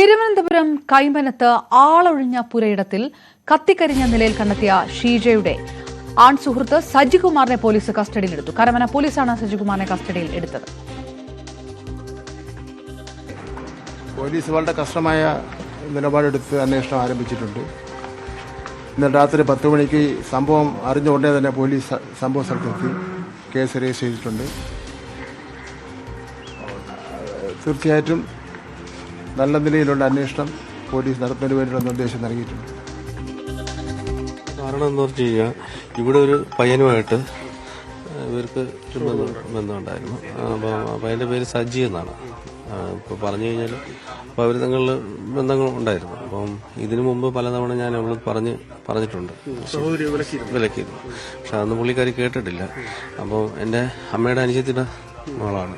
തിരുവനന്തപുരം കൈമനത്ത് ആളൊഴിഞ്ഞ പുരയിടത്തിൽ കത്തിക്കരിഞ്ഞ നിലയിൽ കണ്ടെത്തിയ ഷീജയുടെ ആൺസുഹൃത്ത് സജികുമാറിനെ പോലീസ് കസ്റ്റഡിയിലെടുത്തു. കരമന പോലീസാണ് സജികുമാറിനെ കസ്റ്റഡിയിൽ എടുത്തത്. പോലീസ് വളരെ കഷ്ടമായ നിലപാടെടുത്ത് അന്വേഷണം ആരംഭിച്ചിട്ടുണ്ട്. ഇന്നലെ രാത്രി 10 മണിക്ക് സംഭവം അറിഞ്ഞ ഉടനെ തന്നെ പോലീസ് സംഭവ സ്ഥലത്തെത്തി കേസ് രജിസ്റ്റർ ചെയ്തിട്ടുണ്ട്. തീർച്ചയായിട്ടും നല്ല നിലയിലുള്ള അന്വേഷണം പോലീസ് നടത്തുന്നതിന് വേണ്ടിയുള്ള നിർദ്ദേശം നൽകിയിട്ടുണ്ട്. കാരണം എന്ന് പറഞ്ഞു കഴിഞ്ഞാൽ ഇവിടെ ഒരു പയ്യനുമായിട്ട് ഇവർക്ക് ബന്ധമുണ്ടായിരുന്നു. അപ്പോൾ അതിൻ്റെ പേര് സജി എന്നാണ്. ഇപ്പോൾ പറഞ്ഞു കഴിഞ്ഞാൽ അപ്പോൾ അവർ തങ്ങളിൽ ബന്ധങ്ങളുണ്ടായിരുന്നു. അപ്പം ഇതിനു മുമ്പ് പലതവണ ഞാൻ അവൾ പറഞ്ഞിട്ടുണ്ട്, വിലക്കിയിരുന്നു. പക്ഷെ അതൊന്നും പുള്ളിക്കാരി കേട്ടിട്ടില്ല. അപ്പോൾ എൻ്റെ അമ്മയുടെ അനുജത്തിൻ്റെ മകളാണ്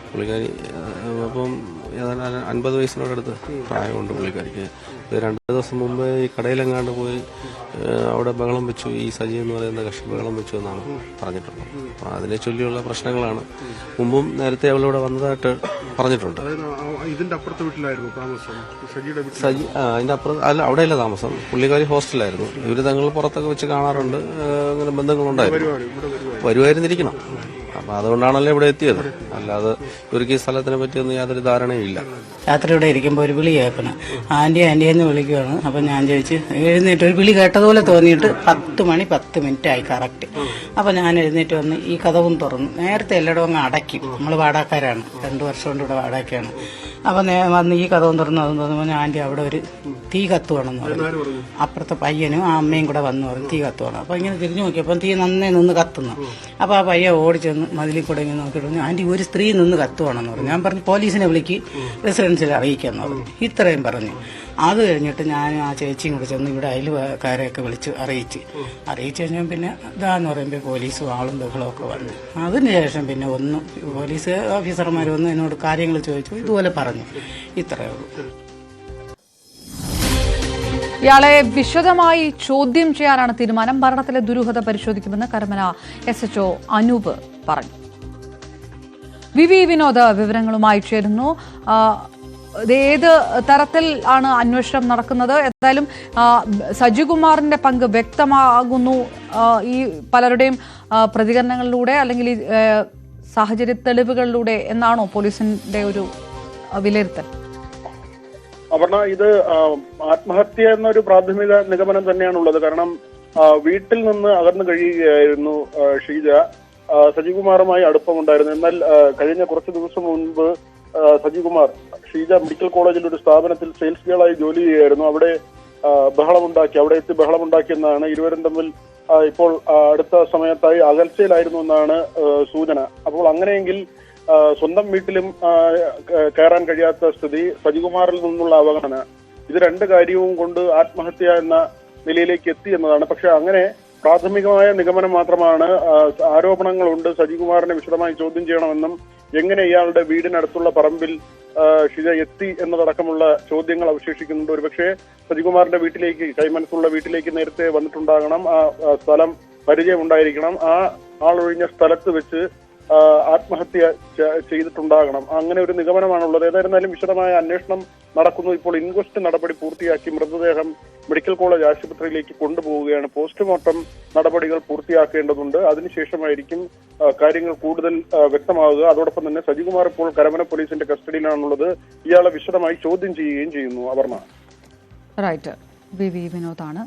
പുള്ളിക്കാരി. അപ്പം ഏതാണ്ട് 50 വയസ്സിനോടടുത്ത് പ്രായമുണ്ട് പുള്ളിക്കാരിക്ക്. 2 ദിവസം മുമ്പ് ഈ കടയിലെങ്ങാണ്ട് പോയി അവിടെ ബഹളം വെച്ചു, ഈ സജി എന്ന് പറയുന്ന കക്ഷി ബഹളം വെച്ചു എന്നാണ് പറഞ്ഞിട്ടുള്ളത്. അപ്പം അതിനെ ചൊല്ലിയുള്ള പ്രശ്നങ്ങളാണ്. മുമ്പും നേരത്തെ അവളിവിടെ വന്നതായിട്ട് പറഞ്ഞിട്ടുണ്ട്. ഇതിന്റെ അപ്പുറത്തെ വീട്ടിലായിരുന്നു താമസം സജി. അതിന്റെ അപ്പുറത്ത് അല്ല, അവിടെയല്ല താമസം. പുള്ളിക്കാരി ഹോസ്റ്റലായിരുന്നു. ഇവര് തങ്ങൾ പുറത്തൊക്കെ വെച്ച് കാണാറുണ്ട്. അങ്ങനെ ബന്ധങ്ങളുണ്ടായിരുന്നു, വരുമായിരുന്നിരിക്കണം. അപ്പൊ അതുകൊണ്ടാണല്ലോ ഇവിടെ എത്തിയത്. അല്ലാതെ ഇവർക്ക് ഈ സ്ഥലത്തിനെ പറ്റിയൊന്നും യാതൊരു ധാരണയില്ല. രാത്രി ഇവിടെ ഇരിക്കുമ്പോൾ ഒരു വിളി കേൾക്കണം, ആന്റി ആന്റി എന്ന് വിളിക്കുവാണ്. അപ്പൊ ഞാൻ ചോദിച്ചു, എഴുന്നേറ്റ് ഒരു വിളി കേട്ടതുപോലെ തോന്നിയിട്ട് 10 മണി 10 മിനിറ്റ് ആയി കറക്റ്റ്. അപ്പൊ ഞാൻ എഴുന്നേറ്റ് വന്ന് ഈ കഥവും തുറന്നു. നേരത്തെ എല്ലായിടവും അങ്ങ് അടയ്ക്കും. നമ്മൾ വാടാക്കാരാണ്, 2 വർഷം കൊണ്ട് ഇവിടെ വാടാക്കാണ്. അപ്പൊ വന്ന് ഈ കഥവും തുറന്നു. അതും തോന്നുമ്പോൾ ആന്റി അവിടെ ഒരു തീ കത്തുവാണെന്ന് പറഞ്ഞു. അപ്പുറത്തെ പയ്യനും ആ അമ്മയും കൂടെ വന്നു പറഞ്ഞു തീ കത്തുവാണ്. അപ്പൊ ഇങ്ങനെ തിരിഞ്ഞു നോക്കിയപ്പോൾ തീ നന്നായി നിന്ന് കത്തുന്നു. അപ്പൊ ആ പയ്യ ഓടിച്ചെന്ന് മതിലിൽ കൂടെ ഇങ്ങനെ നോക്കിയിട്ട് ആന്റി ഒരു സ്ത്രീ നിന്ന് കത്തുവാണെന്ന് പറഞ്ഞു. ഞാൻ പറഞ്ഞു പോലീസിനെ വിളിക്ക്, റെസിഡൻസിൽ അറിയിക്കാന്ന് പറഞ്ഞു. ഇത്രയും പറഞ്ഞു. അത് കഴിഞ്ഞിട്ട് ഞാൻ ആ ചേച്ചിയും കൂടെ ചെന്ന് ഇവിടെ അയൽക്കാരെയൊക്കെ വിളിച്ച് അറിയിച്ച് കഴിഞ്ഞാൽ പിന്നെ ഇതാന്ന് പറയുമ്പോൾ പോലീസും ആളും ബഹളമൊക്കെ വന്നു. അതിനുശേഷം പിന്നെ ഒന്നും പോലീസ് ഓഫീസർമാർ വന്ന് എന്നോട് കാര്യങ്ങൾ ചോദിച്ചു, ഇതുപോലെ പറഞ്ഞു. ഇത്രയേ ഉള്ളൂ. ഇയാളെ വിശദമായി ചോദ്യം ചെയ്യാനാണ് തീരുമാനം. മരണത്തിലെ ദുരൂഹത പരിശോധിക്കുമെന്ന് കരമന SHO അനൂപ് പറഞ്ഞു. വി വിനോദ് വിവരങ്ങളുമായി ചേരുന്നു. ഏത് തരത്തിൽ ആണ് അന്വേഷണം നടക്കുന്നത്? എന്തായാലും സജികുമാറിന്റെ പങ്ക് വ്യക്തമാകുന്നു ഈ പലരുടെയും പ്രതികരണങ്ങളിലൂടെ, അല്ലെങ്കിൽ ഈ സാഹചര്യ തെളിവുകളിലൂടെ എന്നാണോ പോലീസിന്റെ ഒരു വിലയിരുത്തൽ? അപർണ, ഇത് ആത്മഹത്യ എന്നൊരു പ്രാഥമിക നിഗമനം തന്നെയാണുള്ളത്. കാരണം വീട്ടിൽ നിന്ന് അകന്നു കഴിയുകയായിരുന്നു ഷീജ. സജികുമാറുമായി അടുപ്പമുണ്ടായിരുന്നു. എന്നാൽ കഴിഞ്ഞ കുറച്ച് ദിവസം മുൻപ് സജികുമാർ ഷീജ മെഡിക്കൽ കോളേജിൽ ഒരു സ്ഥാപനത്തിൽ സെയിൽസ് ഗേളായി ജോലി ചെയ്യുകയായിരുന്നു. അവിടെ എത്തി ബഹളമുണ്ടാക്കിയെന്നാണ്. ഇരുവരും തമ്മിൽ ഇപ്പോൾ അടുത്ത സമയത്തായി അകൽച്ചയിലായിരുന്നു എന്നാണ് സൂചന. അപ്പോൾ അങ്ങനെയെങ്കിൽ സ്വന്തം വീട്ടിലും കയറാൻ കഴിയാത്ത സ്ഥിതി, സജികുമാറിൽ നിന്നുള്ള അവഗണന, ഇത് 2 കാര്യവും കൊണ്ട് ആത്മഹത്യ എന്ന നിലയിലേക്ക് എത്തി എന്നതാണ്. പക്ഷെ അങ്ങനെ പ്രാഥമികമായ നിഗമനം മാത്രമാണ്. ആരോപണങ്ങളുണ്ട്. സജികുമാറിനെ വിശദമായി ചോദ്യം ചെയ്യണമെന്നും എങ്ങനെ ഇയാളുടെ വീടിനടുത്തുള്ള പറമ്പിൽ ഷിജ എത്തി എന്നതടക്കമുള്ള ചോദ്യങ്ങൾ അവശേഷിക്കുന്നുണ്ട്. ഒരുപക്ഷെ സജികുമാറിന്റെ വീട്ടിലേക്ക്, കൈമനത്തുള്ള വീട്ടിലേക്ക് നേരത്തെ വന്നിട്ടുണ്ടാകണം. ആ സ്ഥലം പരിചയമുണ്ടായിരിക്കണം. ആ ആളൊഴിഞ്ഞ സ്ഥലത്ത് വെച്ച് ആത്മഹത്യ ചെയ്തിട്ടുണ്ടാകണം. അങ്ങനെ ഒരു നിഗമനമാണുള്ളത്. ഏതായിരുന്നാലും വിശദമായ അന്വേഷണം നടക്കുന്നു. ഇപ്പോൾ ഇൻക്വസ്റ്റ് നടപടി പൂർത്തിയാക്കി മൃതദേഹം മെഡിക്കൽ കോളേജ് ആശുപത്രിയിലേക്ക് കൊണ്ടുപോവുകയാണ്. പോസ്റ്റ്മോർട്ടം നടപടികൾ പൂർത്തിയാക്കേണ്ടതുണ്ട്. അതിനുശേഷമായിരിക്കും കാര്യങ്ങൾ കൂടുതൽ വ്യക്തമാവുക. അതോടൊപ്പം തന്നെ സജികുമാർ ഇപ്പോൾ കരമന പോലീസിന്റെ കസ്റ്റഡിയിലാണുള്ളത്. ഇയാളെ വിശദമായി ചോദ്യം ചെയ്യുകയും ചെയ്യുന്നു. അപർണ. റൈറ്റ്. വി വിനോദാണ്